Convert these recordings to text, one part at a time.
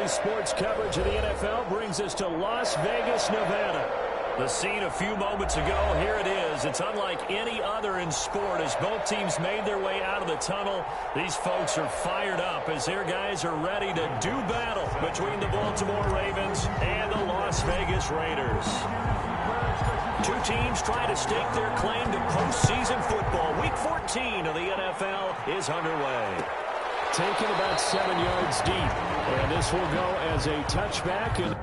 sports coverage of the NFL brings us to Las Vegas, Nevada. The scene a few moments ago, here it is. It's unlike any other in sport as both teams made their way out of the tunnel. These folks are fired up as their guys are ready to do battle between the Baltimore Ravens and the Las Vegas Raiders. Two teams trying to stake their claim to postseason football. Week 14 of the NFL is underway. Taken about 7 yards deep, and this will go as a touchback. And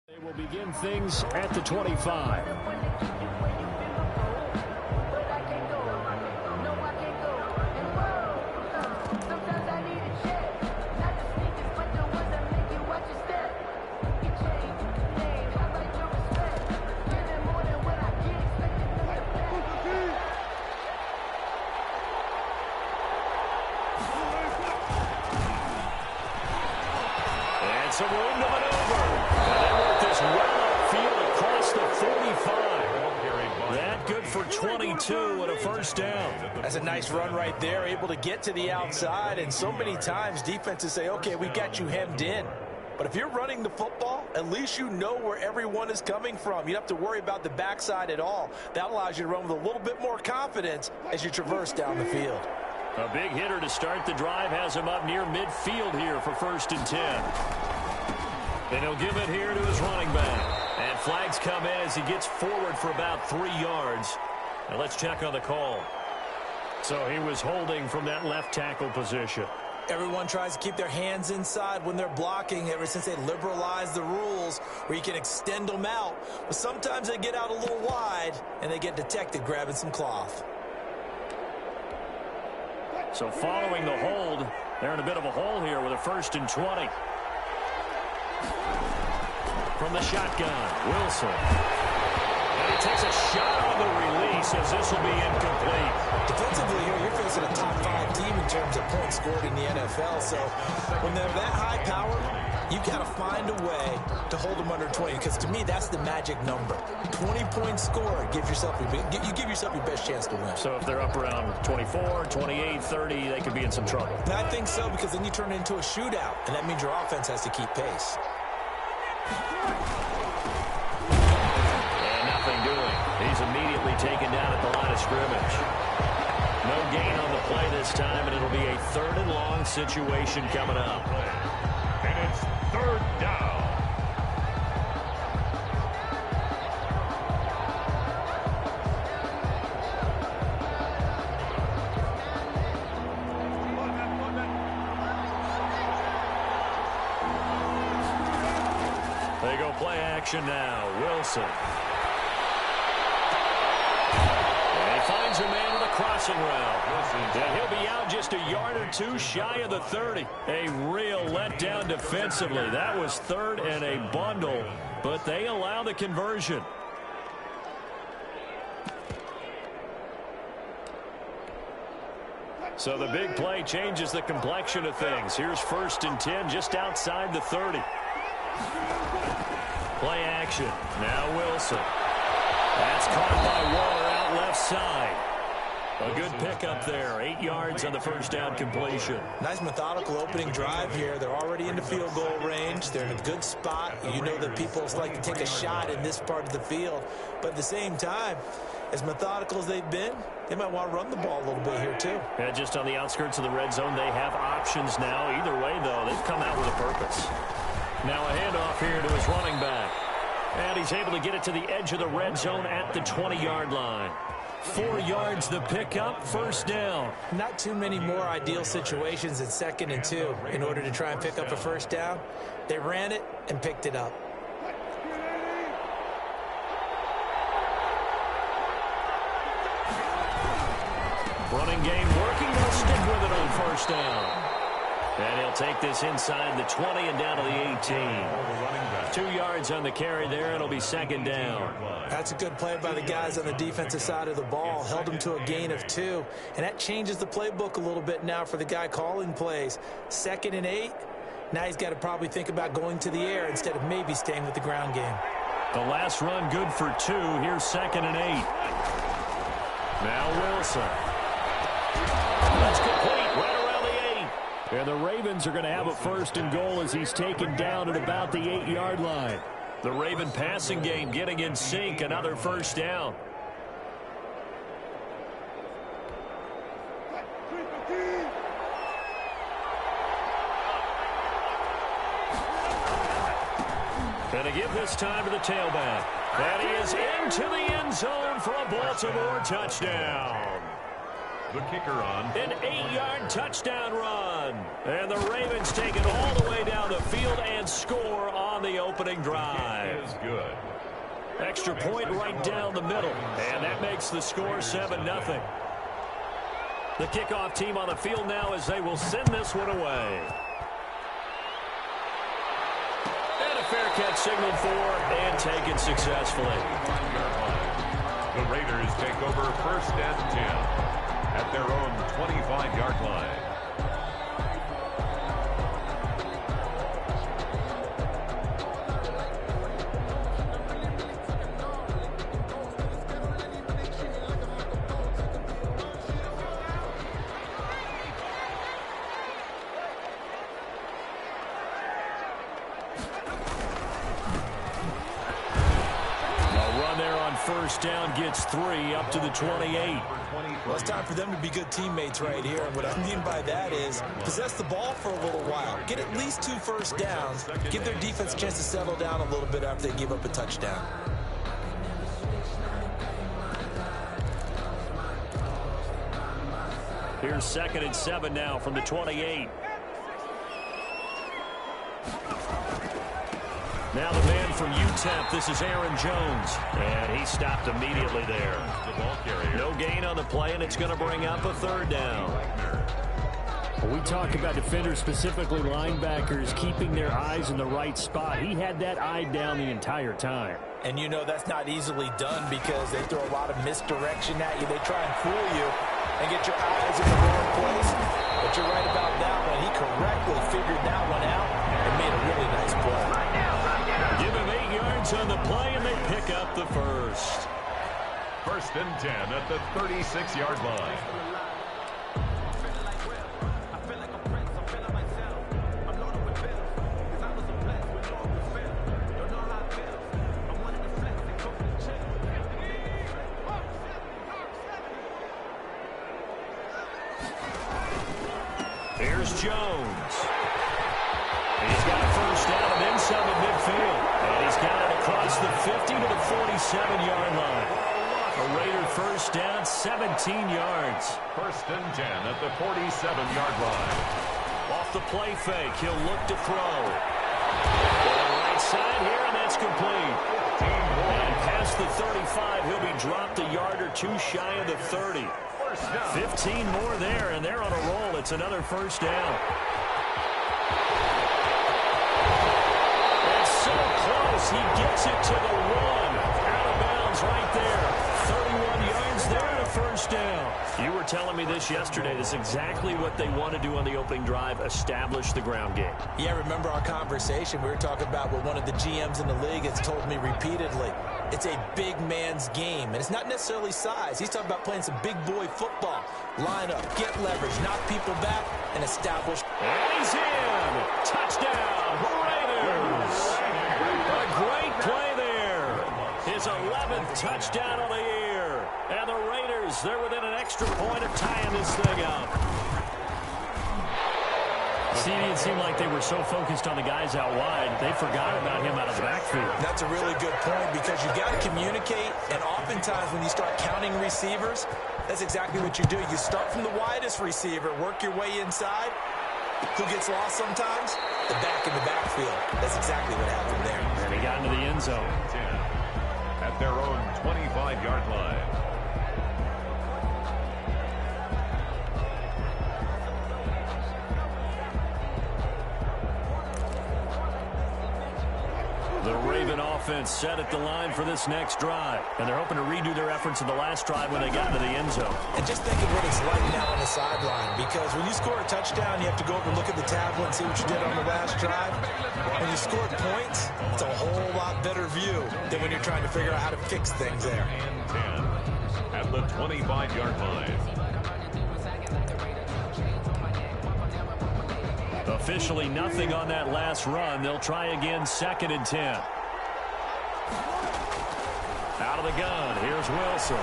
they will begin things at the 25. And some room to maneuver. Well upfield across the 45. That good for 22 and a first down. That's a nice run right there, able to get to the outside. And so many times defenses say, okay, we got you hemmed in. But if you're running the football, at least you know where everyone is coming from. You don't have to worry about the backside at all. That allows you to run with a little bit more confidence as you traverse down the field. A big hitter to start the drive has him up near midfield here for 1st and 10. And he'll give it here to his running back. And flags come in as he gets forward for about 3 yards. And let's check on the call. So he was holding from that left tackle position. Everyone tries to keep their hands inside when they're blocking ever since they liberalized the rules where you can extend them out. But sometimes they get out a little wide and they get detected grabbing some cloth. So following the hold, they're in a bit of a hole here with a 1st and 20. From the shotgun, Wilson. And he takes a shot on the release as this will be incomplete. Defensively here, you're facing a top 5 team in terms of points scored in the NFL. So when they're that high powered, you've got to find a way to hold them under 20. Because to me, that's the magic number. 20-point score, you give yourself your best chance to win. So if they're up around 24, 28, 30, they could be in some trouble. And I think so, because then you turn it into a shootout, and that means your offense has to keep pace. And nothing doing. He's immediately taken down at the line of scrimmage. No gain on the play this time, and it'll be a 3rd and long situation coming up. And it's 3rd down. They go play action now. Wilson. And he finds a man on the crossing route. And he'll be out just a yard or 2 shy of the 30. A real letdown defensively. That was 3rd and a bundle, but they allow the conversion. So the big play changes the complexion of things. Here's 1st and 10 just outside the 30. Play action. Now Wilson. That's caught by Waller out left side. A good pickup there. 8 yards on the 1st down completion. Nice methodical opening drive here. They're already into field goal range. They're in a good spot. You know that people like to take a shot in this part of the field. But at the same time, as methodical as they've been, they might want to run the ball a little bit here too. Yeah, just on the outskirts of the red zone, they have options now. Either way, though, they've come out with a purpose. Now a handoff here to his running back. And he's able to get it to the edge of the red zone at the 20-yard line. 4 yards the pickup, first down. Not too many more ideal situations in 2nd and 2 in order to try and pick up a first down. They ran it and picked it up. Running game working. They'll stick with it on first down. And he'll take this inside the 20 and down to the 18. 2 yards on the carry there. It'll be 2nd down. That's a good play by the guys on the defensive side of the ball. Held them to a gain of 2. And that changes the playbook a little bit now for the guy calling plays. 2nd and 8. Now he's got to probably think about going to the air instead of maybe staying with the ground game. The last run good for 2. Here's 2nd and 8. Now Wilson. That's complete right around the 8. And the Ravens are going to have a 1st and goal as he's taken down at about the 8-yard line. The Raven passing game getting in sync. Another first down. And to give this time to the tailback. And he is into the end zone for a Baltimore touchdown. The kicker on. An 8-yard touchdown run. And the Ravens take it all the way down the field and score on the opening drive. Is good. Extra point right down the middle. And that makes the score 7-0. The kickoff team on the field now as they will send this one away. And a fair catch signaled for and taken successfully. The Raiders take over 1st and 10. At their own 25-yard line. A run there on first down gets 3 up to the 28. Well, it's time for them to be good teammates right here. And what I mean by that is possess the ball for a little while. Get at least 2 first downs. Give their defense a chance to settle down a little bit after they give up a touchdown. Here's 2nd and 7 now from the 28. Now the man from UTEP, this is Aaron Jones. And he stopped immediately there. No gain on the play, and it's going to bring up a 3rd down. Well, we talk about defenders, specifically linebackers, keeping their eyes in the right spot. He had that eye down the entire time. And you know that's not easily done because they throw a lot of misdirection at you. They try and fool you and get your eyes in the wrong place. But you're right about that one. He correctly figured that one out and made a really nice play. Give him 8 yards on the play, and they pick up the 1st. 1st and 10 at the 36-yard line. Here's Jones. He's got a first down and then some at midfield. And he's got it across the 50 to the 47-yard line. A Raider first down, 17 yards. 1st and 10 at the 47-yard line. Off the play fake, he'll look to throw. On the right side here, and that's complete. And past the 35, he'll be dropped a yard or 2 shy of the 30. 15 more there, and they're on a roll. It's another first down. It's so close. He gets it to the 1. Out of bounds right there. 31 yards there and a first down. You were telling me this yesterday. This is exactly what they want to do on the opening drive, establish the ground game. Yeah, remember our conversation? We were talking about what one of the GMs in the league has told me repeatedly. It's a big man's game, and it's not necessarily size. He's talking about playing some big boy football. Line up, get leverage, knock people back, and establish. And he's in. Touchdown, Raiders. A great play there. His 11th touchdown of the year. And the Raiders, they're within an extra point of tying this thing up. See, seemed like they were so focused on the guys out wide, they forgot about him out of the backfield. That's a really good point because you got to communicate, and oftentimes when you start counting receivers, that's exactly what you do. You start from the widest receiver, work your way inside. Who gets lost sometimes? The back in the backfield. That's exactly what happened there. And he got into the end zone. 10 at their own 25-yard line. The Raven offense set at the line for this next drive. And they're hoping to redo their efforts in the last drive when they got into the end zone. And just think of what it's like now on the sideline, because when you score a touchdown, you have to go over and look at the tablet and see what you did on the last drive. When you scored points, it's a whole lot better view than when you're trying to figure out how to fix things there. And 10 at the 25-yard line. Officially nothing on that last run. They'll try again, 2nd and 10. Out of the gun, here's Wilson.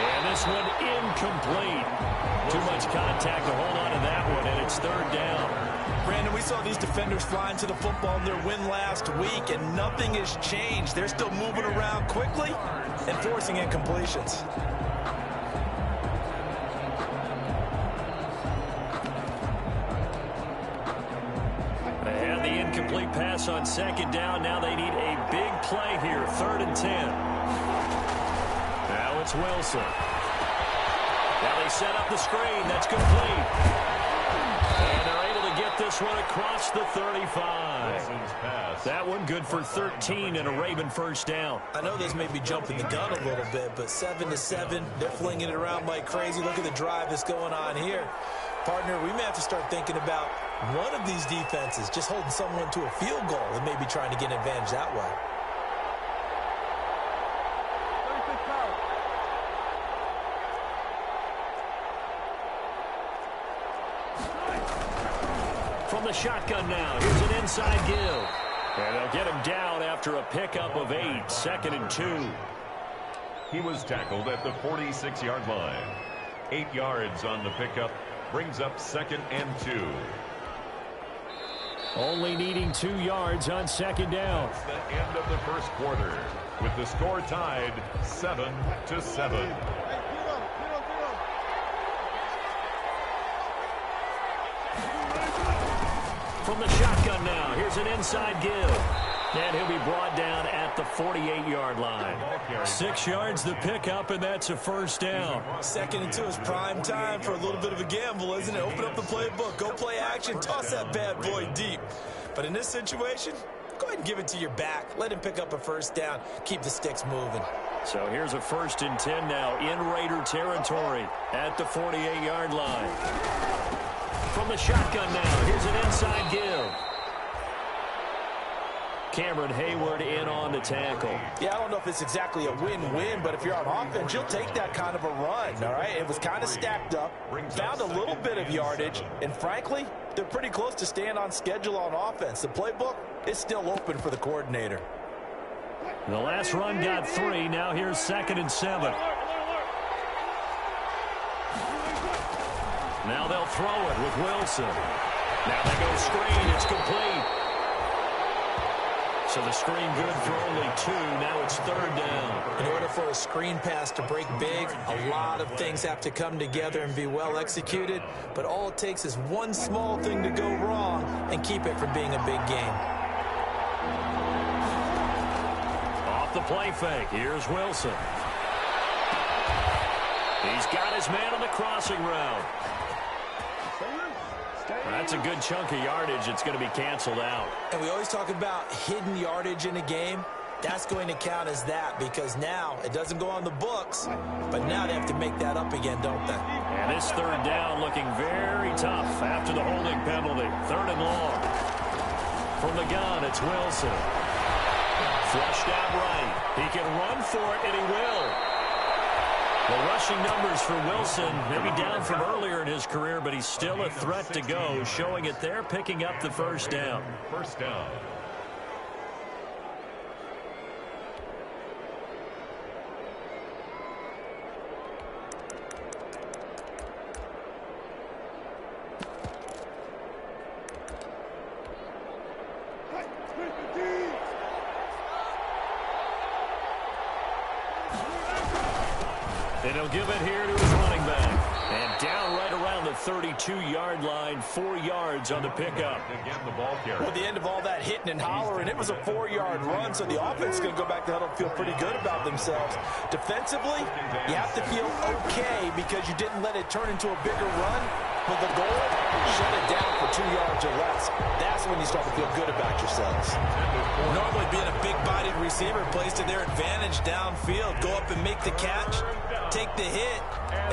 And this one incomplete. Too much contact to hold on to that one, and it's 3rd down. Brandon, we saw these defenders flying to the football in their win last week, and nothing has changed. They're still moving around quickly and forcing incompletions. Incomplete pass on 2nd down. Now they need a big play here. 3rd and 10. Now it's Wilson. Now they set up the screen. That's complete. And they're able to get this one across the 35. That one good for 13 and a Raven 1st down. I know this may be jumping the gun a little bit, but 7-7, they're flinging it around like crazy. Look at the drive that's going on here. Partner, we may have to start thinking about one of these defenses just holding someone to a field goal and maybe trying to get an advantage that way. From the shotgun now, here's an inside give. And they'll get him down after a pickup of 8, 2nd and 2. He was tackled at the 46-yard line. 8 yards on the pickup. Brings up 2nd and 2. Only needing 2 yards on 2nd down. It's the end of the 1st quarter with the score tied 7-7. From the shotgun now, here's an inside give. And he'll be brought down at the 48-yard line. 6 yards the pickup, and that's a 1st down. 2nd and 2 is prime time for a little bit of a gamble, isn't it? Open up the playbook, go play action, toss that bad boy deep. But in this situation, go ahead and give it to your back. Let him pick up a 1st down. Keep the sticks moving. So here's a 1st and 10 now in Raider territory at the 48-yard line. From the shotgun now, here's an inside give. Cameron Hayward in on the tackle. Yeah, I don't know if it's exactly a win-win, but if you're on offense, you'll take that kind of a run, all right? It was kind of stacked up, found a little bit of yardage, and frankly, they're pretty close to staying on schedule on offense. The playbook is still open for the coordinator. The last run got 3. Now here's 2nd and 7. Now they'll throw it with Wilson. Now they go screen. It's complete. So the screen good for only 2. Now it's 3rd down. In order for a screen pass to break big, a lot of things have to come together and be well executed. But all it takes is one small thing to go wrong and keep it from being a big game. Off the play fake. Here's Wilson. He's got his man on the crossing route. That's a good chunk of yardage. It's going to be canceled out. And we always talk about hidden yardage in a game. That's going to count as that because now it doesn't go on the books, but now they have to make that up again, don't they? And this 3rd down looking very tough after the holding penalty. 3rd and long. From the gun, it's Wilson. Flushed out right. He can run for it, and he will. The rushing numbers for Wilson, maybe down from earlier in his career, but he's still a threat to go, showing it there, picking up the 1st down. 1st down. And he'll give it here to his running back. And down right around the 32-yard line, 4 yards on the pickup. Again, the ball carrier. Well, the end of all that hitting and hollering, it was a 4-yard run, so the offense is going to go back to huddle and feel pretty good about themselves. Defensively, you have to feel okay because you didn't let it turn into a bigger run. But the goal, shut it down for 2 yards or less. That's when you start to feel good about yourselves. Normally being a big-bodied receiver plays to their advantage downfield. Go up and make the catch, take the hit,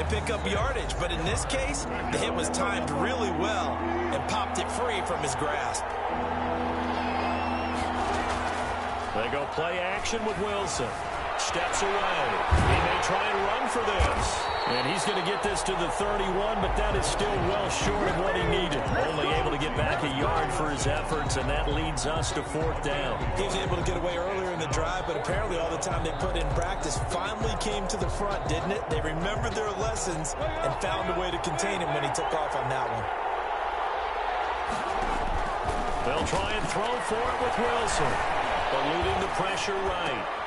and pick up yardage. But in this case, the hit was timed really well and popped it free from his grasp. They go play action with Wilson. Steps away. He may try and run for this. And he's going to get this to the 31, but that is still well short of what he needed. Only able to get back a yard for his efforts, and that leads us to 4th down. He was able to get away earlier in the drive, but apparently all the time they put in practice finally came to the front, didn't it? They remembered their lessons and found a way to contain him when he took off on that one. They'll try and throw for it with Wilson. Eluding the pressure right.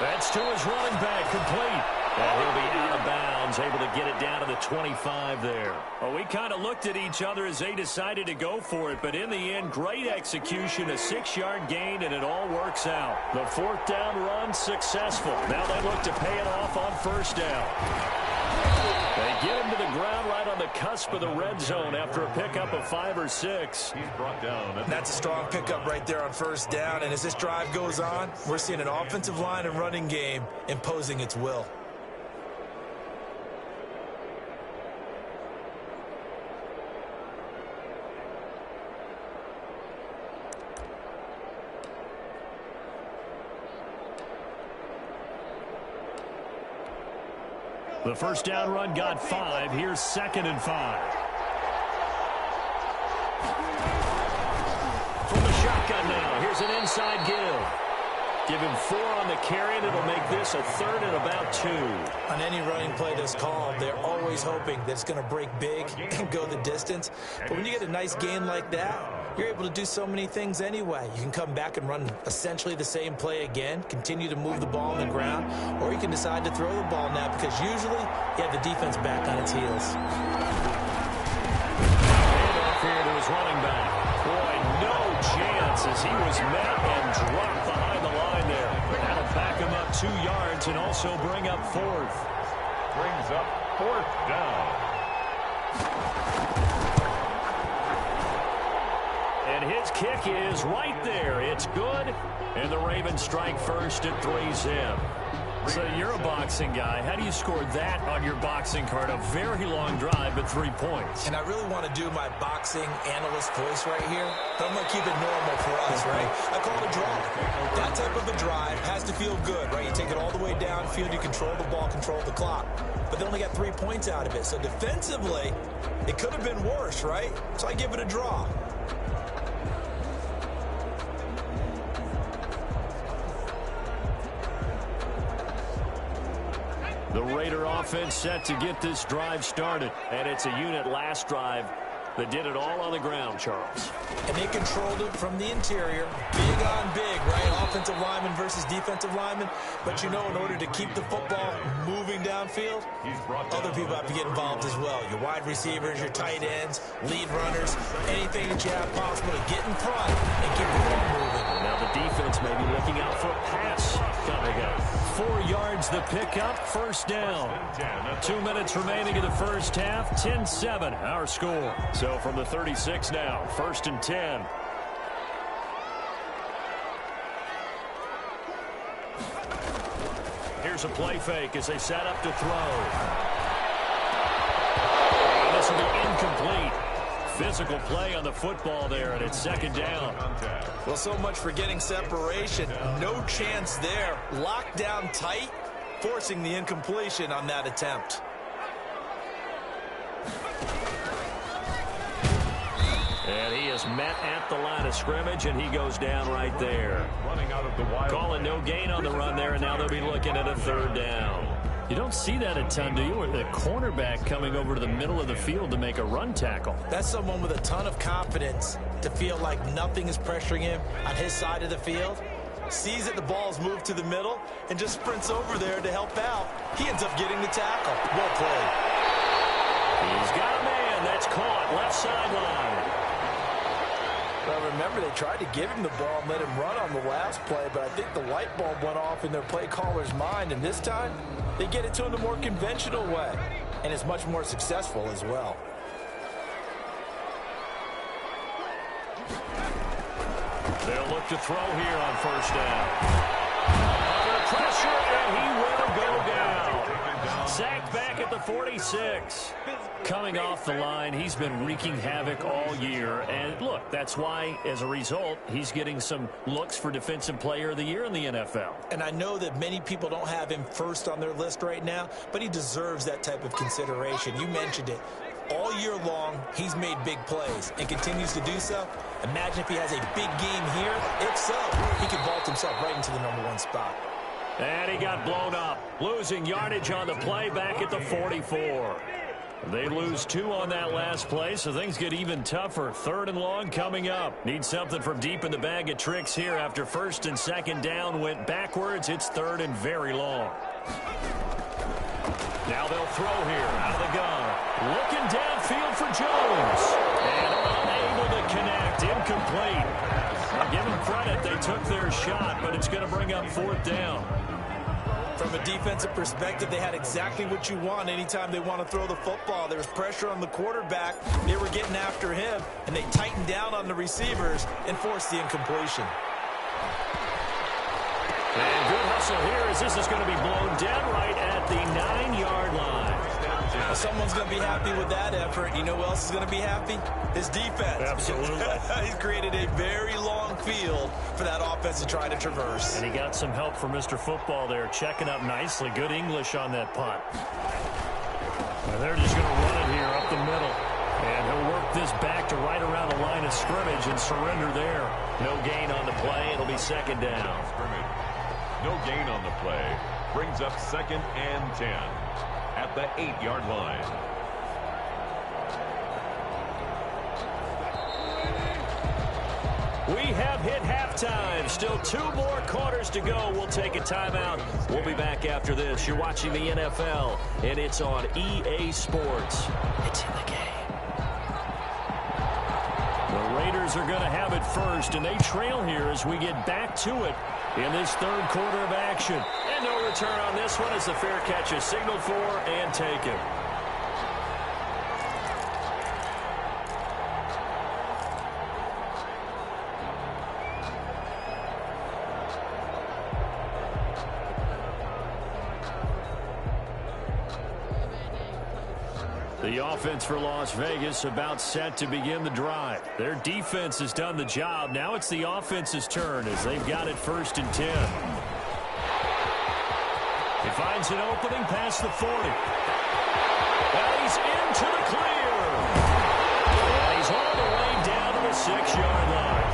That's to his running back, complete. And he'll be out of bounds, able to get it down to the 25 there. Well, we kind of looked at each other as they decided to go for it, but in the end, great execution, a 6-yard gain, and it all works out. The 4th down run successful. Now they look to pay it off on 1st down. They get him to the ground right on the cusp of the red zone after a pickup of 5 or 6. He's brought down. That's a strong pickup right there on 1st down, and as this drive goes on, we're seeing an offensive line and running game imposing its will. The 1st down run got 5. Here's 2nd and 5. From the shotgun now. Here's an inside give. Give him 4 on the carry, and it'll make this a 3rd and about 2. On any running play that's called, they're always hoping that it's going to break big and go the distance. But when you get a nice gain like that, you're able to do so many things anyway. You can come back and run essentially the same play again, continue to move the ball on the ground, or you can decide to throw the ball now because usually you have the defense back on its heels. Handoff here to his running back. Boy, no chance as he was met and dropped behind the line there. That'll back him up 2 yards and also bring up 4th. Brings up 4th down. And his kick is right there. It's good. And the Ravens strike first at 3-zip. So you're a boxing guy. How do you score that on your boxing card? A very long drive, but 3 points. And I really want to do my boxing analyst voice right here, but I'm going to keep it normal for us, right? I call it a drive. That type of a drive has to feel good, right? You take it all the way downfield, you control the ball, control the clock. But they only got 3 points out of it. So defensively, it could have been worse, right? So I give it a draw. The Raider offense set to get this drive started. And it's a unit last drive that did it all on the ground, Charles. And they controlled it from the interior. Big on big, right? Offensive lineman versus defensive lineman. But you know, in order to keep the football moving downfield, other people have to get involved as well. Your wide receivers, your tight ends, lead runners, anything that you have possible to get in front and keep the ball moving. Now the defense may be looking out for a pass coming up. 4 yards the pickup, 1st down. 2 minutes remaining in the first half, 10-7 our score. So from the 36 now, 1st and 10. Here's a play fake as they set up to throw. And this will be incomplete. Physical play on the football there, and it's 2nd down. Well, so much for getting separation. No chance there. Locked down tight, forcing the incompletion on that attempt. And he is met at the line of scrimmage, and he goes down right there. Running out of the wild. Calling no gain on the run there, and now they'll be looking at a 3rd down. You don't see that a ton, do you? With a cornerback coming over to the middle of the field to make a run tackle. That's someone with a ton of confidence to feel like nothing is pressuring him on his side of the field. sees that the ball's moved to the middle, and just sprints over there to help out. He ends up getting the tackle. Well played. He's got a man. That's caught. Left sideline. Well, remember, they tried to give him the ball and let him run on the last play, but I think the light bulb went off in their play caller's mind, and this time they get it to him the more conventional way, and it's much more successful as well. They'll look to throw here on first down. Under pressure, and he will go down. Sacked back at the 46. Coming off the line, he's been wreaking havoc all year. And look, that's why, as a result, he's getting some looks for Defensive Player of the Year in the NFL. And I know that many people don't have him first on their list right now, but he deserves that type of consideration. You mentioned it. All year long, he's made big plays and continues to do so. Imagine if he has a big game here. If so, he could vault himself right into the #1 spot. And he got blown up, losing yardage on the play back at the 44. They lose 2 on that last play, so things get even tougher. 3rd and long coming up. Need something from deep in the bag of tricks here after 1st and 2nd down went backwards. It's 3rd and very long. Now they'll throw here out of the gun. Looking downfield for Jones. And unable to connect. Incomplete. I'll give them credit. They took their shot, but it's going to bring up 4th down. From a defensive perspective, they had exactly what you want anytime they want to throw the football. There was pressure on the quarterback. They were getting after him, and they tightened down on the receivers and forced the incompletion. And good hustle here as this is going to be blown down right at the 9-yard line. Well, someone's going to be happy with that effort. You know who else is going to be happy? His defense. Absolutely. He's created a very long field for that offense to try to traverse. And he got some help from Mr. Football there, checking up nicely. Good English on that punt. And they're just going to run it here up the middle. And he'll work this back to right around the line of scrimmage and surrender there. No gain on the play. It'll be 2nd down. No gain on the play. Brings up 2nd and 10 at the 8-yard line. We have hit halftime. Still 2 more quarters to go. We'll take a timeout. We'll be back after this. You're watching the NFL, and it's on EA Sports. It's in the game. The Raiders are going to have it first, and they trail here as we get back to it in this 3rd quarter of action. And no return on this one as the fair catch is signaled for and taken. The offense for Las Vegas about set to begin the drive. Their defense has done the job. Now it's the offense's turn as they've got it 1st and 10. He finds an opening past the 40. And he's into the clear. And he's all the way down to the 6-yard line.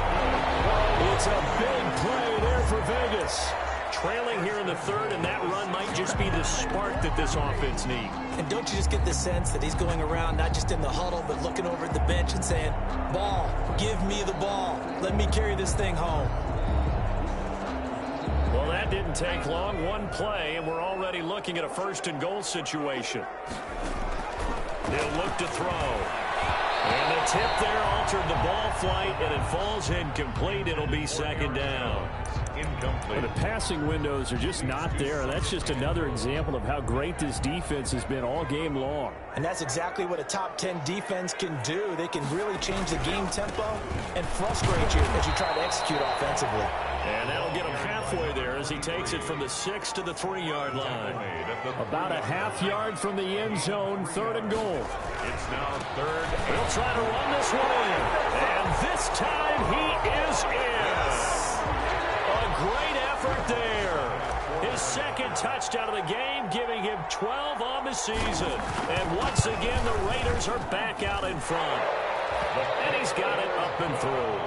It's a big play there for Vegas. Trailing here in the 3rd, and that run might just be the spark that this offense needs. And don't you just get the sense that he's going around not just in the huddle, but looking over at the bench and saying, ball, give me the ball. Let me carry this thing home. Well, that didn't take long. 1 play, and we're already looking at a 1st and goal situation. They'll look to throw. And the tip there altered the ball flight, and it falls incomplete. It'll be 2nd down. Well, the passing windows are just not there. That's just another example of how great this defense has been all game long. And that's exactly what a top 10 defense can do. They can really change the game tempo and frustrate you as you try to execute offensively. And that'll get him halfway there as he takes it from the 6 to the 3-yard line. About a half-yard from the end zone, 3rd and goal. It's now 3rd. He'll try to run this one in. And this time he is in. A great effort there. His 2nd touchdown of the game, giving him 12 on the season. And once again, the Raiders are back out in front. And he's got it up and through.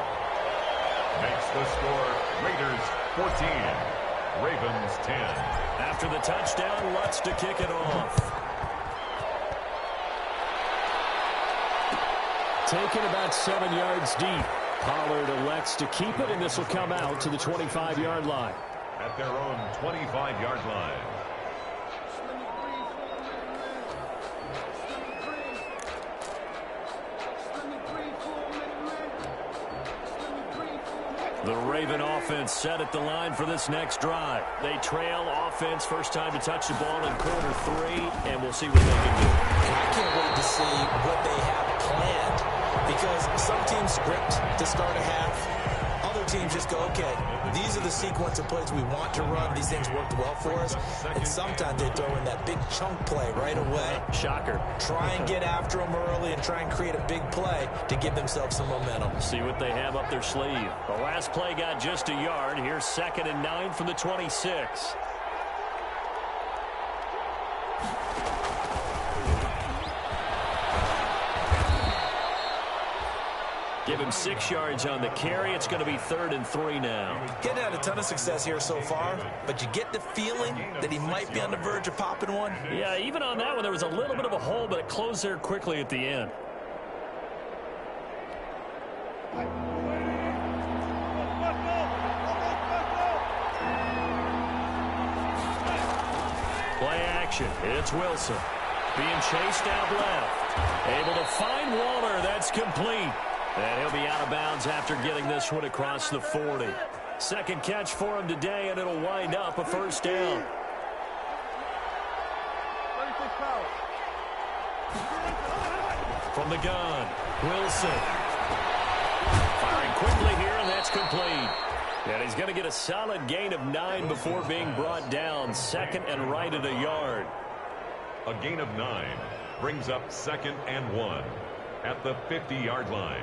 Makes the score Raiders 14, Ravens 10. After the touchdown, Lutz to kick it off. Taken about 7 yards deep. Pollard elects to keep it, and this will come out to the 25-yard line. At their own 25-yard line. The Raven offense set at the line for this next drive. They trail offense, first time to touch the ball in quarter 3, and we'll see what they can do. And I can't wait to see what they have planned, because some teams script to start a half. Other teams just go, okay, these are the sequence of plays we want to run. These things worked well for us. And sometimes they throw in that big chunk play right away. Shocker. Try and get after them early and try and create a big play to give themselves some momentum. See what they have up their sleeve. The last play got just a yard. Here's 2nd and 9 from the 26. Give him 6 yards on the carry. It's going to be 3rd and 3 now. Getting had a ton of success here so far, but you get the feeling that he might be on the verge of popping one. Yeah, even on that one, there was a little bit of a hole, but it closed there quickly at the end. Play action. It's Wilson. Being chased out left. Able to find Waller. That's complete. And he'll be out of bounds after getting this one across the 40. Second catch for him today, and it'll wind up a first down. From the gun, Wilson. Firing quickly here, and that's complete. And he's going to get a solid gain of 9 before being brought down. 2nd and right at a yard. A gain of 9 brings up 2nd and 1 at the 50-yard line.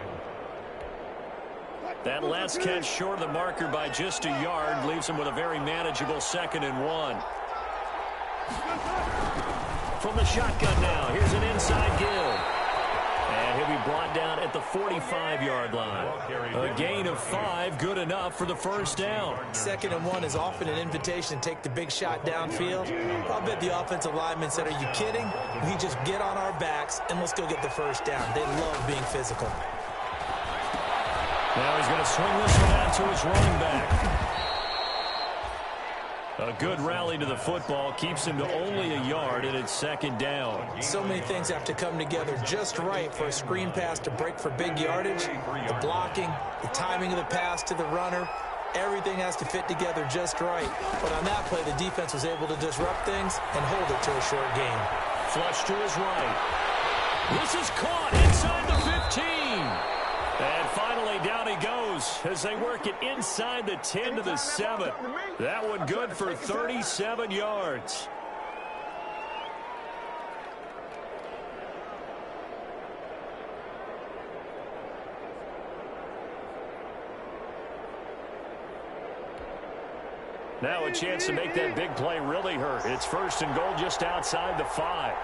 That last catch short of the marker by just a yard leaves him with a very manageable 2nd and 1. From the shotgun now, here's an inside give. And he'll be brought down at the 45-yard line. A gain of 5, good enough for the first down. 2nd and 1 is often an invitation to take the big shot downfield. I'll bet the offensive lineman said, are you kidding? We just get on our backs and let's go get the first down. They love being physical. Now he's going to swing this one out to his running back. A good rally to the football keeps him to only a yard, and it's 2nd down. So many things have to come together just right for a screen pass to break for big yardage. The blocking, the timing of the pass to the runner, everything has to fit together just right. But on that play, the defense was able to disrupt things and hold it to a short gain. Flush to his right. This is caught inside the 15. And finally, down he goes as they work it inside the 10 to the 7. That one good for 37 yards. Now a chance to make that big play really hurt. It's 1st and goal just outside the 5.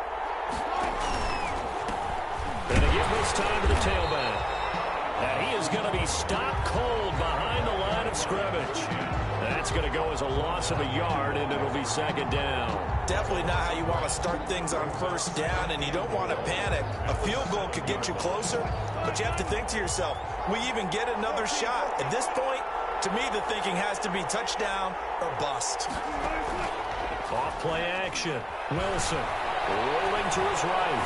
Going to give this time to the tailback. And he is going to be stopped cold behind the line of scrimmage. That's going to go as a loss of a yard, and it'll be 2nd down. Definitely not how you want to start things on 1st down, and you don't want to panic. A field goal could get you closer, but you have to think to yourself, we even get another shot. At this point, to me, the thinking has to be touchdown or bust. Off play action. Wilson rolling to his right.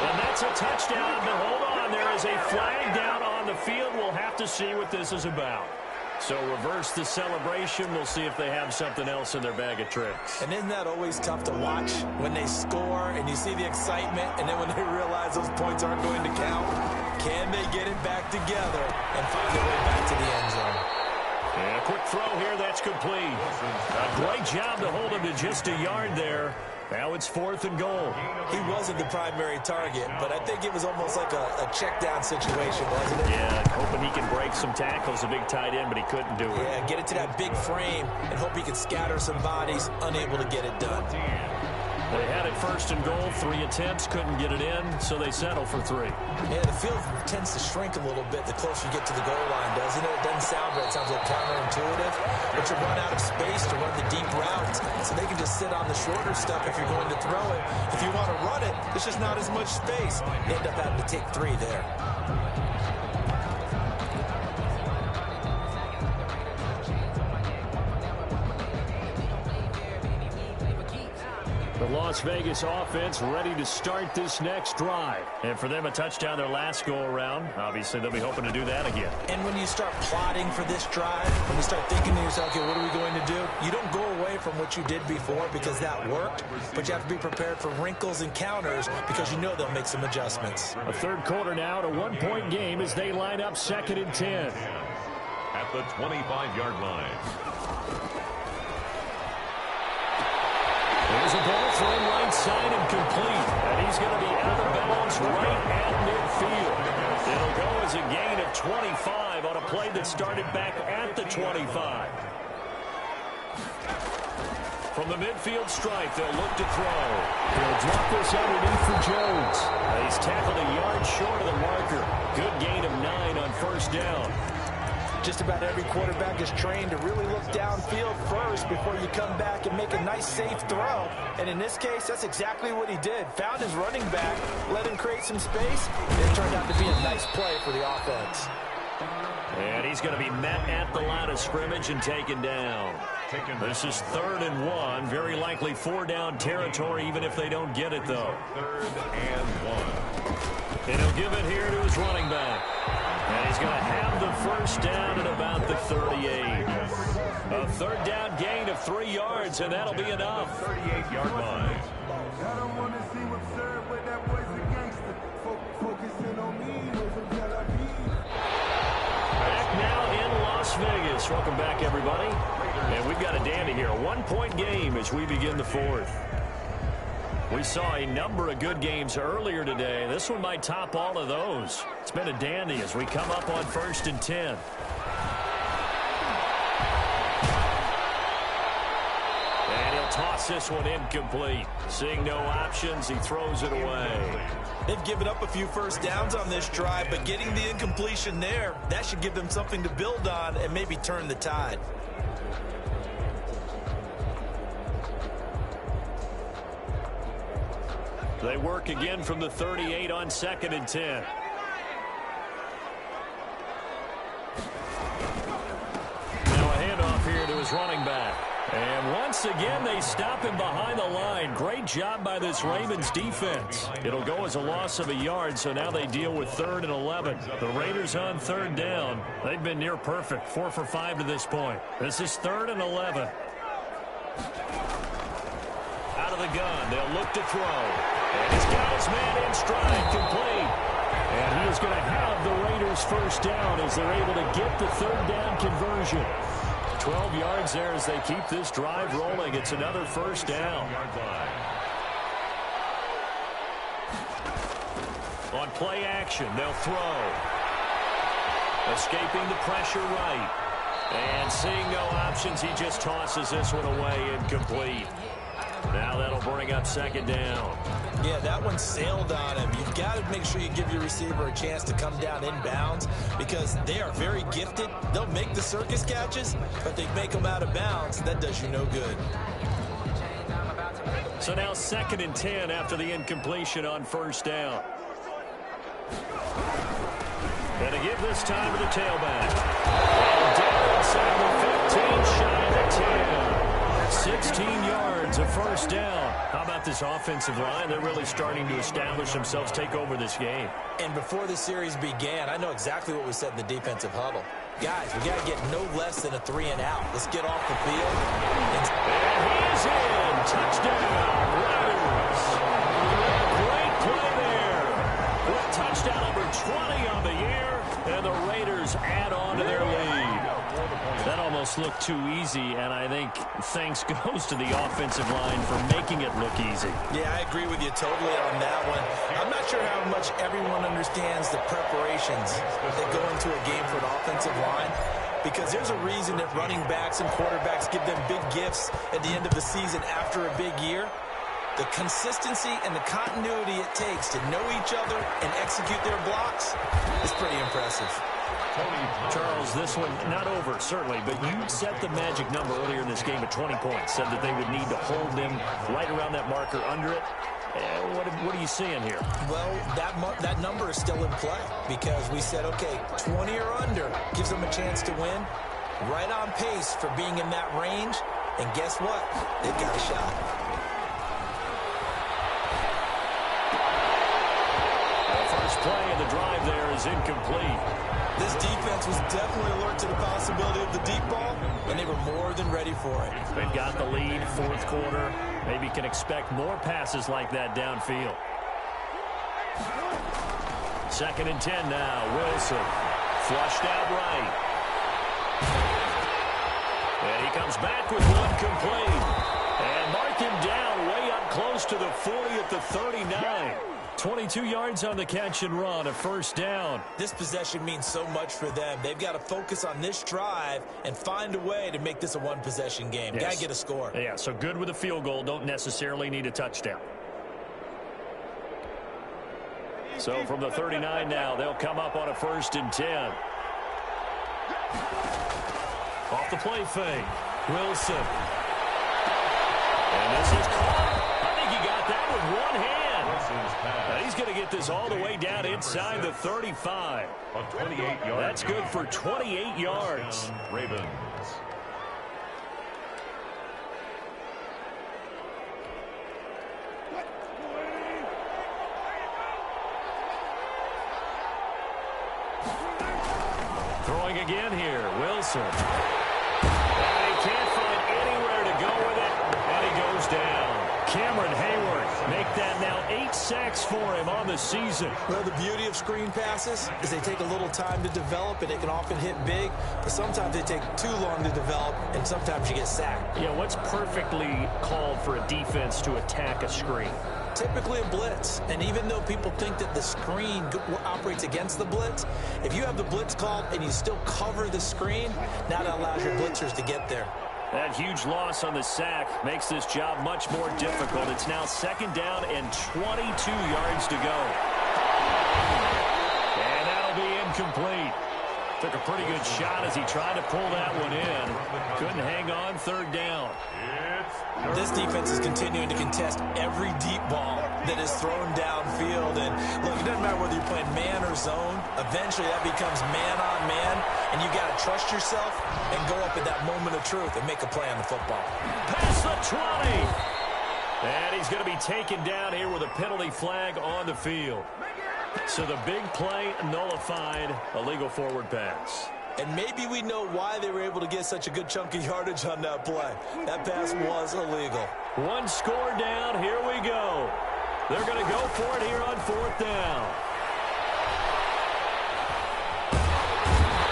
And that's a touchdown, but hold on. There is a flag down on the field. We'll have to see what this is about. So reverse the celebration. We'll see if they have something else in their bag of tricks. And isn't that always tough to watch when they score and you see the excitement, and then when they realize those points aren't going to count? Can they get it back together and find their way back to the end zone? And a quick throw here. That's complete. A great job to hold him to just a yard there. Now it's 4th and goal. He wasn't the primary target, but I think it was almost like a check-down situation, wasn't it? Yeah, hoping he can break some tackles, a big tight end, but he couldn't do it. Yeah, get it to that big frame and hope he could scatter some bodies, unable to get it done. They had it 1st and goal, 3 attempts, couldn't get it in, so they settle for 3. Yeah, the field tends to shrink a little bit the closer you get to the goal line, doesn't it? It doesn't sound right. It sounds a little counterintuitive, but you run out of space to run the deep routes, so they can just sit on the shorter stuff if you're going to throw it. If you want to run it, there's just not as much space. You end up having to take 3 there. The Las Vegas offense ready to start this next drive. And for them, a touchdown their last go-around. Obviously, they'll be hoping to do that again. And when you start plotting for this drive, when you start thinking to yourself, okay, what are we going to do? You don't go away from what you did before because that worked, but you have to be prepared for wrinkles and counters because you know they'll make some adjustments. A third quarter now, a 1-point game as they line up 2nd and 10. At the 25-yard line. There's a ball thrown right side and complete. And he's going to be out of bounds right at midfield. It'll go as a gain of 25 on a play that started back at the 25. From the midfield stripe, they'll look to throw. He'll drop this underneath for Jones. He's tackled a yard short of the marker. Good gain of 9 on first down. Just about every quarterback is trained to really look downfield first before you come back and make a nice, safe throw. And in this case, that's exactly what he did. Found his running back, let him create some space, and it turned out to be a nice play for the offense. And he's going to be met at the line of scrimmage and taken down. This is 3rd and 1. Very likely 4-down territory, even if they don't get it, though. 3rd and 1. And he'll give it here to his running back. And he's going to have the first down at about the 38. A 3rd down gain of 3 yards, and that'll be enough. 38-yard line. I don't want to see what's served with that voice of gangster. Focusing on me with Tel Aviv. Back now in Las Vegas. Welcome back, everybody. And we've got a dandy here. A 1-point game as we begin the 4th. We saw a number of good games earlier today. This one might top all of those. It's been a dandy as we come up on 1st and 10. And he'll toss this one incomplete. Seeing no options, he throws it away. They've given up a few first downs on this drive, but getting the incompletion there, that should give them something to build on and maybe turn the tide. They work again from the 38 on 2nd and 10. Now a handoff here to his running back. And once again, they stop him behind the line. Great job by this Ravens defense. It'll go as a loss of a yard, so now they deal with 3rd and 11. The Raiders on 3rd down. They've been near perfect, 4 for 5 to this point. This is 3rd and 11. Out of the gun, they'll look to throw. And he's got his man in stride, complete. And he is going to have the Raiders first down as they're able to get the 3rd down conversion. 12 yards there as they keep this drive rolling. It's another first down. On play action, they'll throw. Escaping the pressure right. And seeing no options, he just tosses this one away, incomplete. Now that'll bring up 2nd down. Yeah, that one sailed on him. You've got to make sure you give your receiver a chance to come down inbounds because they are very gifted. They'll make the circus catches, but they make them out of bounds. That does you no good. So now 2nd and 10 after the incompletion on first down. And to give this time to the tailback. And down inside the 15, shy of the 10. 16 yards, a first down. How about this offensive line? They're really starting to establish themselves, take over this game. And before the series began, I know exactly what was said in the defensive huddle. Guys, we got to get no less than a 3 and out. Let's get off the field. And he's in. Touchdown, Raiders. Great play there. With touchdown number 20 on the year, and the Raiders add on to their lead. That almost looked too easy, and I think thanks goes to the offensive line for making it look easy. Yeah, I agree with you totally on that one. I'm not sure how much everyone understands the preparations that go into a game for an offensive line, because there's a reason that running backs and quarterbacks give them big gifts at the end of the season after a big year. The consistency and the continuity it takes to know each other and execute their blocks is pretty impressive. Charles, this one not over, certainly, but you set the magic number earlier in this game at 20 points, said that they would need to hold them right around that marker under it. What are you seeing here? Well, that number is still in play because we said, okay, 20 or under gives them a chance to win. Right on pace for being in that range, and guess what? They've got a shot. play of the drive there is incomplete. This defense was definitely alert to the possibility of the deep ball, and they were more than ready for it. They've got the lead, fourth quarter. Maybe can expect more passes like that downfield. 2nd and 10 now. Wilson flushed out right. And he comes back with one complete. And mark him down way up close to the 40 at the 39. 22 yards on the catch and run, a first down. This possession means so much for them. They've got to focus on this drive and find a way to make this a one-possession game. Yes. Got to get a score. Yeah, so good with a field goal. Don't necessarily need a touchdown. So from the 39 now, they'll come up on a 1st and 10. Off the play fake. Wilson. And this is caught. I think he got that with one hand. Now he's going to get this all the way down inside the 35. That's good for 28 yards. Ravens. Throwing again here, Wilson. And he can't find anywhere to go with it, and he goes down. Cameron Hayward make that now 8 sacks for him on the season. Well, the beauty of screen passes is they take a little time to develop, and it can often hit big, but sometimes they take too long to develop, and sometimes you get sacked. Yeah, what's perfectly called for a defense to attack a screen? Typically a blitz, and even though people think that the screen operates against the blitz, if you have the blitz called and you still cover the screen, now that allows your blitzers to get there. That huge loss on the sack makes this job much more difficult. It's now 2nd down and 22 yards to go. And that'll be incomplete. Took a pretty good shot as he tried to pull that one in. Couldn't hang on, 3rd down. This defense is continuing to contest every deep ball that is thrown downfield. And look, it doesn't matter whether you're playing man or zone. Eventually that becomes man on man, and you got to trust yourself and go up at that moment of truth and make a play on the football. Past the 20. And he's going to be taken down here with a penalty flag on the field. So the big play nullified, a legal forward pass. And maybe we know why they were able to get such a good chunk of yardage on that play. That pass was illegal. One score down. Here we go. They're going to go for it here on 4th down.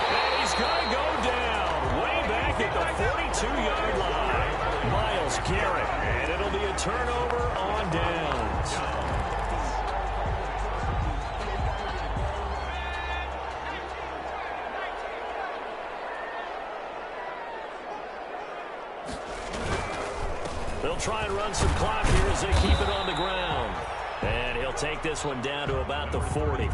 And he's going to go down way back at the 42-yard line. Myles Garrett. And it'll be a turnover on downs. They'll try and run some clock here as they keep it on the ground. And he'll take this one down to about the 40.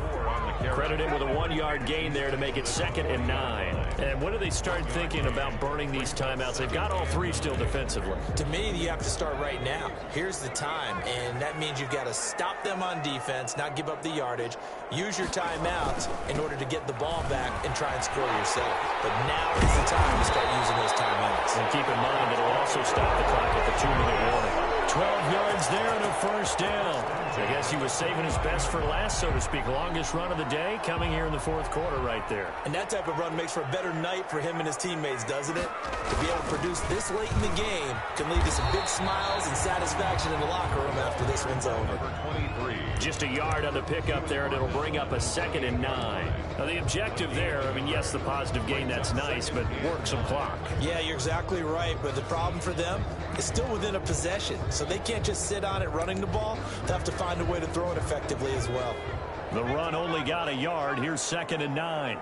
Credit him with a 1-yard gain there to make it 2nd and 9. And when do they start thinking about burning these timeouts? They've got all 3 still defensively. To me, you have to start right now. Here's the time, and that means you've got to stop them on defense, not give up the yardage, use your timeouts in order to get the ball back and try and score yourself. But now is the time to start using those timeouts. And keep in mind, it'll also stop the clock at the 2-minute warning. 12 yards there and a 1st down. I guess he was saving his best for last, so to speak. Longest run of the day coming here in the 4th quarter right there. And that type of run makes for a better night for him and his teammates, doesn't it? To be able to produce this late in the game can lead to some big smiles and satisfaction in the locker room after this one's over. Just a yard on the pickup there, and it'll bring up a 2nd and 9. Now, the objective there, I mean, yes, the positive gain, that's nice, but work some clock. Yeah, you're exactly right, but the problem for them is still within a possession, so they can't just sit on it running the ball. They have to find a way to throw it effectively as well. The run only got a yard. Here's 2nd and 9.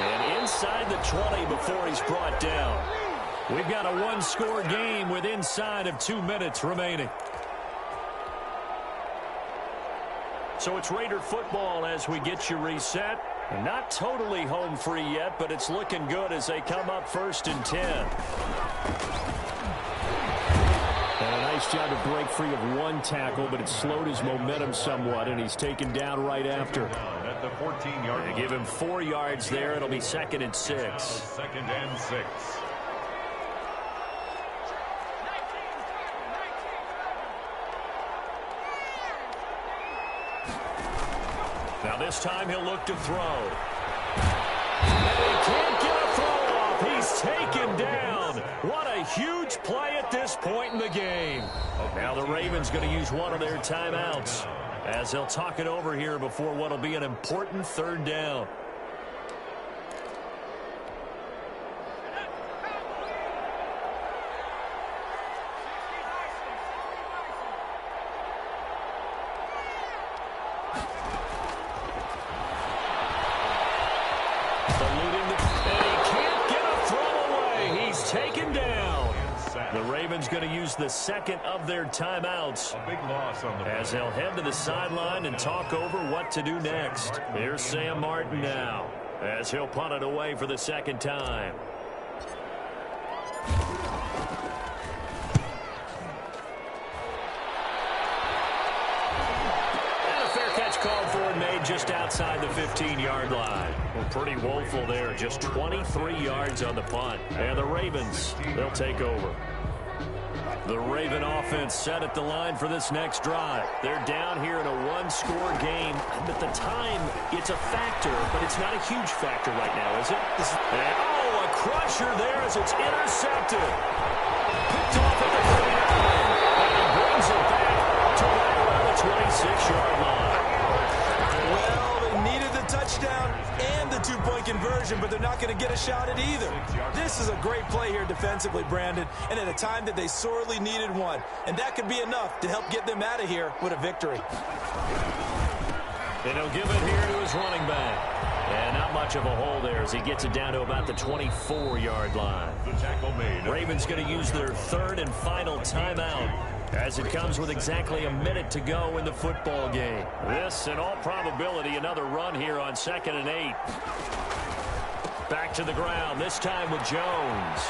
And inside the 20 before he's brought down. We've got a 1-score game with inside of 2 minutes remaining. So it's Raider football as we get you reset. Not totally home free yet, but it's looking good as they come up 1st and 10. And a nice job to break free of one tackle, but it slowed his momentum somewhat, and he's taken down right after. At the 14-yard line. They give him 4 yards there. It'll be 2nd and 6. 2nd and 6. This time he'll look to throw. And he can't get a throw off. He's taken down. What a huge play at this point in the game. Now the Ravens going to use one of their timeouts as they'll talk it over here before what will be an important third down. Going to use the second of their timeouts. A big loss on the as they'll head to the sideline and talk over what to do next. Here's Sam Martin now as he'll punt it away for the second time. And a fair catch called for and made just outside the 15-yard line. Well, pretty woeful there. Just 23 yards on the punt. And the Ravens, they'll take over. The Raven offense set at the line for this next drive. They're down here in a one-score game. And at the time, it's a factor, but it's not a huge factor right now, is it? And, a crusher there as it's intercepted. Picked off at the 39. And he brings it back to right around the 26-yard line. Well, they needed the touchdown and the two-point conversion, but they're not going to get a shot at either. This is a great play here defensively, Brandon, and at a time that they sorely needed one. And that could be enough to help get them out of here with a victory. And he'll give it here to his running back. And not much of a hole there as he gets it down to about the 24-yard line. The tackle made. Ravens going to use their third and final timeout as it comes with exactly a minute to go in the football game. This, in all probability, another run here on 2nd and 8. Back to the ground, this time with Jones.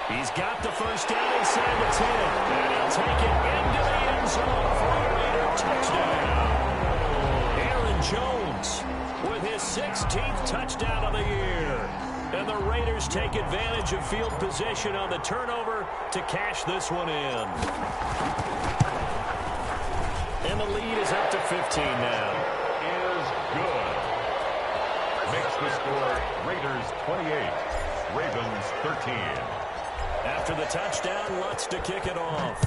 He's got the first down inside the 10. And he'll take it into the end zone for a Raider touchdown. Aaron Jones with his 16th touchdown of the year. And the Raiders take advantage of field position on the turnover to cash this one in. And the lead is up to 15 now. Is good. Makes the score Raiders 28, Ravens 13. After the touchdown, Lutz to kick it off.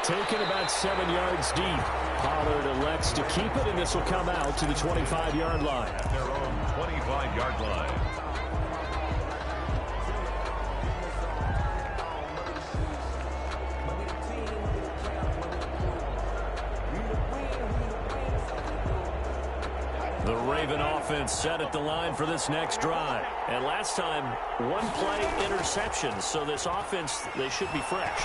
Taken about 7 yards deep. Pollard elects to keep it, and this will come out to the 25-yard line. At their own 25-yard line. The Raven offense set at the line for this next drive. And last time, one play interception. So this offense, they should be fresh.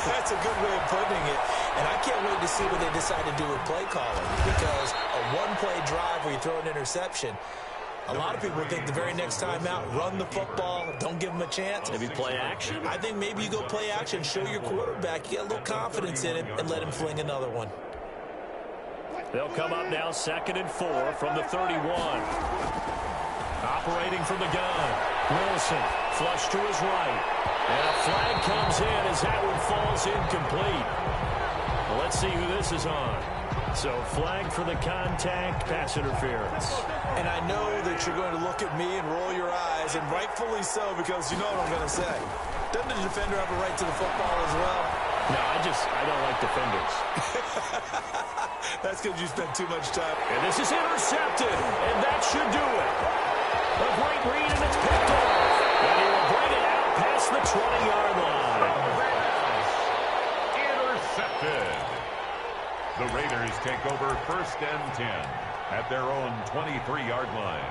That's a good way of putting it. And I can't wait to see what they decide to do with play calling. Because a one-play drive where you throw an interception, a lot of people think the very next time out, run the football, don't give them a chance. Maybe play action? I think maybe you go play action, show your quarterback, you get a little confidence in him, and let him fling another one. They'll come up now 2nd and 4 from the 31. Operating from the gun. Wilson flush to his right. And a flag comes in as that one falls incomplete. Well, let's see who this is on. So flag for the contact, pass interference. And I know that you're going to look at me and roll your eyes, and rightfully so, because you know what I'm going to say. Doesn't the defender have a right to the football as well? No, I don't like defenders. That's because you spent too much time. And this is intercepted, and that should do it. A great read, and it's picked off. And he will bring it out past the 20-yard line. Intercepted. The Raiders take over 1st and 10 at their own 23-yard line.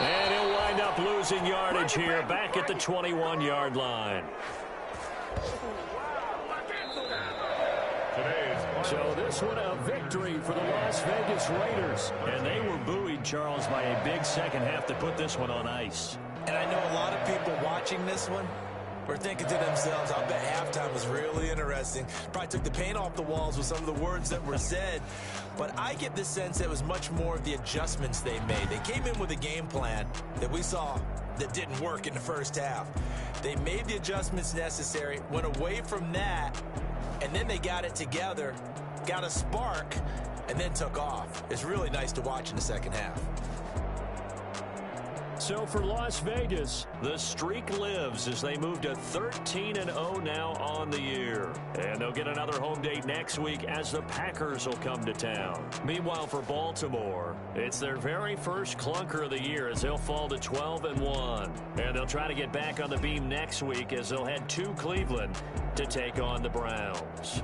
And he'll wind up losing yardage here back at the 21-yard line. So this one a victory for the Las Vegas Raiders. And they were buoyed, Charles, by a big second half to put this one on ice. And I know a lot of people watching this one were thinking to themselves, I bet halftime was really interesting. Probably took the paint off the walls with some of the words that were said. but I get the sense that it was much more of the adjustments they made. They came in with a game plan that we saw that didn't work in the first half. They made the adjustments necessary, went away from that, and then they got it together, got a spark, and then took off. It's really nice to watch in the second half. So for Las Vegas, the streak lives as they move to 13-0 now on the year. And they'll get another home date next week as the Packers will come to town. Meanwhile, for Baltimore, it's their very first clunker of the year as they'll fall to 12-1. And they'll try to get back on the beam next week as they'll head to Cleveland to take on the Browns.